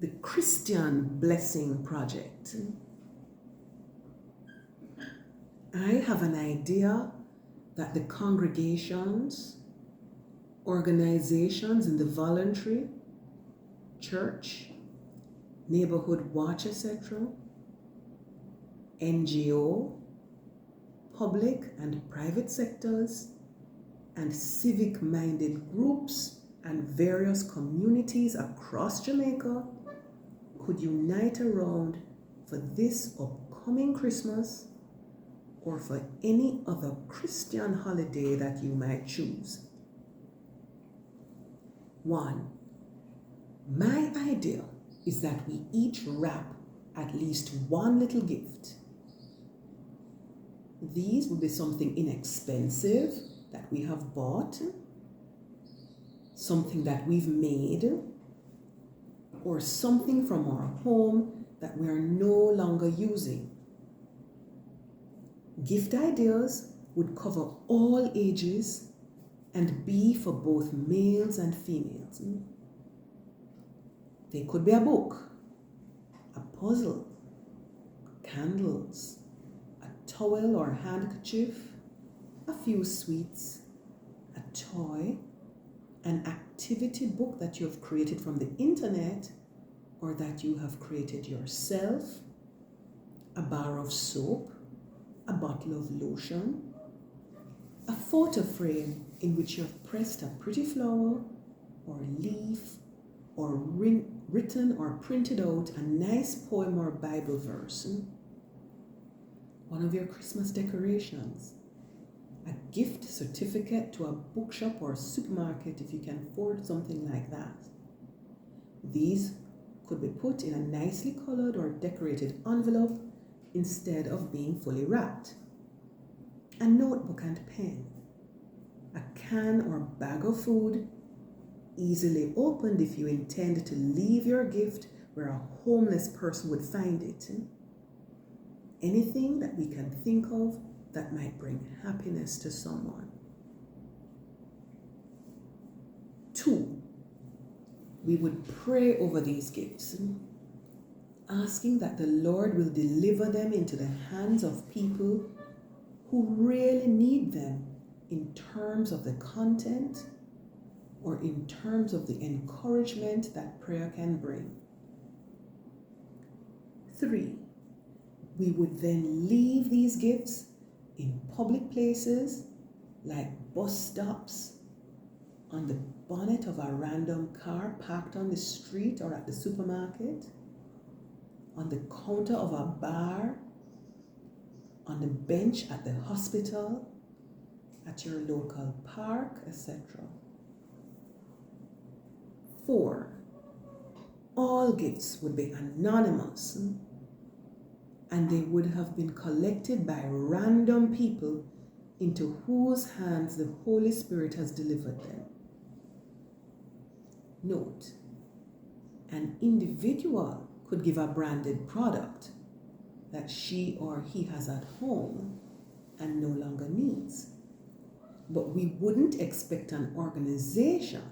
the Christian Blessing Project. I have an idea that the congregations, organizations in the voluntary, church, Neighbourhood Watch, etc., NGO, public and private sectors, and civic-minded groups and various communities across Jamaica could unite around for this upcoming Christmas or for any other Christian holiday that you might choose. 1. My idea is that we each wrap at least one little gift. These would be something inexpensive that we have bought, something that we've made, or something from our home that we are no longer using. Gift ideas would cover all ages and be for both males and females. They could be a book, a puzzle, candles, a towel or handkerchief, a few sweets, a toy, an activity book that you have created from the internet or that you have created yourself, a bar of soap, a bottle of lotion, a photo frame in which you have pressed a pretty flower or leaf or written or printed out a nice poem or Bible verse, one of your Christmas decorations, a gift certificate to a bookshop or supermarket if you can afford something like that. These could be put in a nicely colored or decorated envelope instead of being fully wrapped. A notebook and pen, a can or bag of food, easily opened if you intend to leave your gift where a homeless person would find it. Anything that we can think of that might bring happiness to someone. 2, we would pray over these gifts, asking that the Lord will deliver them into the hands of people who really need them in terms of the content or in terms of the encouragement that prayer can bring. 3, we would then leave these gifts in public places like bus stops, on the bonnet of a random car parked on the street or at the supermarket, on the counter of a bar, on the bench at the hospital, at your local park, etc. 4, all gifts would be anonymous and they would have been collected by random people into whose hands the Holy Spirit has delivered them. Note, an individual could give a branded product that she or he has at home and no longer needs. But we wouldn't expect an organization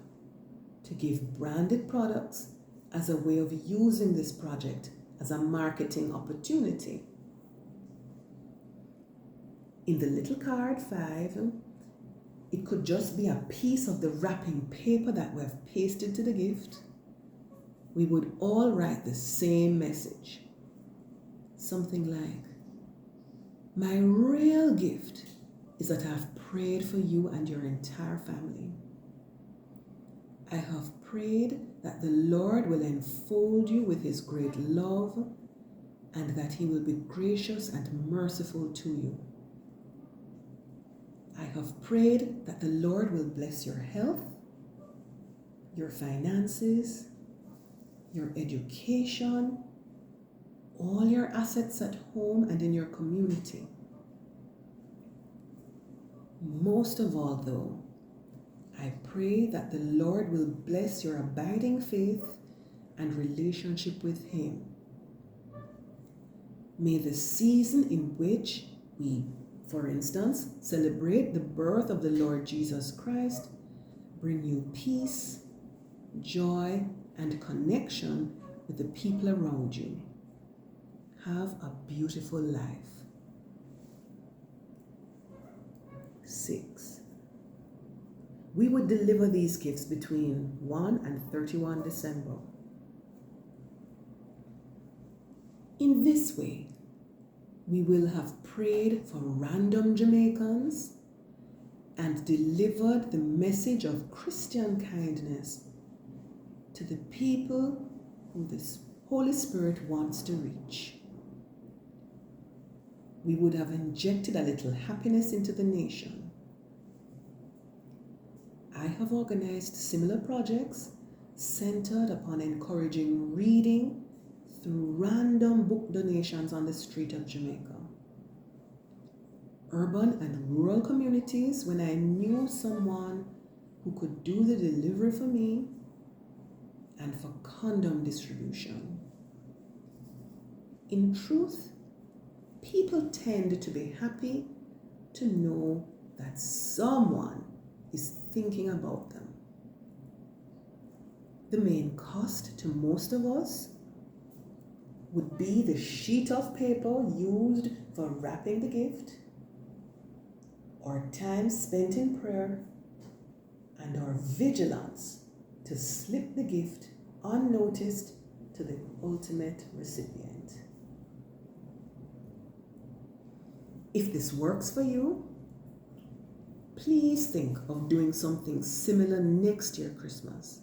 to give branded products as a way of using this project as a marketing opportunity. In the little card 5, it could just be a piece of the wrapping paper that we have pasted to the gift. We would all write the same message. Something like, my real gift is that I've prayed for you and your entire family. I have prayed that the Lord will enfold you with his great love and that he will be gracious and merciful to you. I have prayed that the Lord will bless your health, your finances, your education, all your assets at home and in your community. Most of all, though, I pray that the Lord will bless your abiding faith and relationship with him. May the season in which we, for instance, celebrate the birth of the Lord Jesus Christ bring you peace, joy, and connection with the people around you. Have a beautiful life. 6. We would deliver these gifts between 1 and 31 December. In this way, we will have prayed for random Jamaicans and delivered the message of Christian kindness to the people who the Holy Spirit wants to reach. We would have injected a little happiness into the nation. I have organized similar projects centered upon encouraging reading through random book donations on the street of Jamaica. Urban and rural communities, when I knew someone who could do the delivery for me, and for condom distribution. In truth, people tend to be happy to know that someone is thinking about them. The main cost to most of us would be the sheet of paper used for wrapping the gift, our time spent in prayer, and our vigilance to slip the gift unnoticed to the ultimate recipient. If this works for you, please think of doing something similar next year Christmas.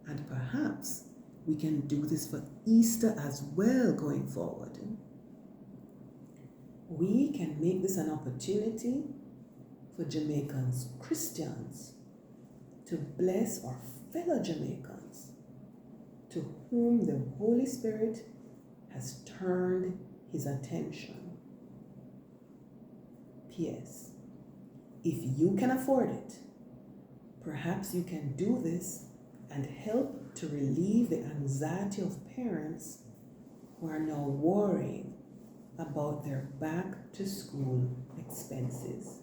And perhaps we can do this for Easter as well going forward. We can make this an opportunity for Jamaicans, Christians, to bless our fellow Jamaicans to whom the Holy Spirit has turned his attention. P.S. If you can afford it, perhaps you can do this and help to relieve the anxiety of parents who are now worrying about their back-to-school expenses.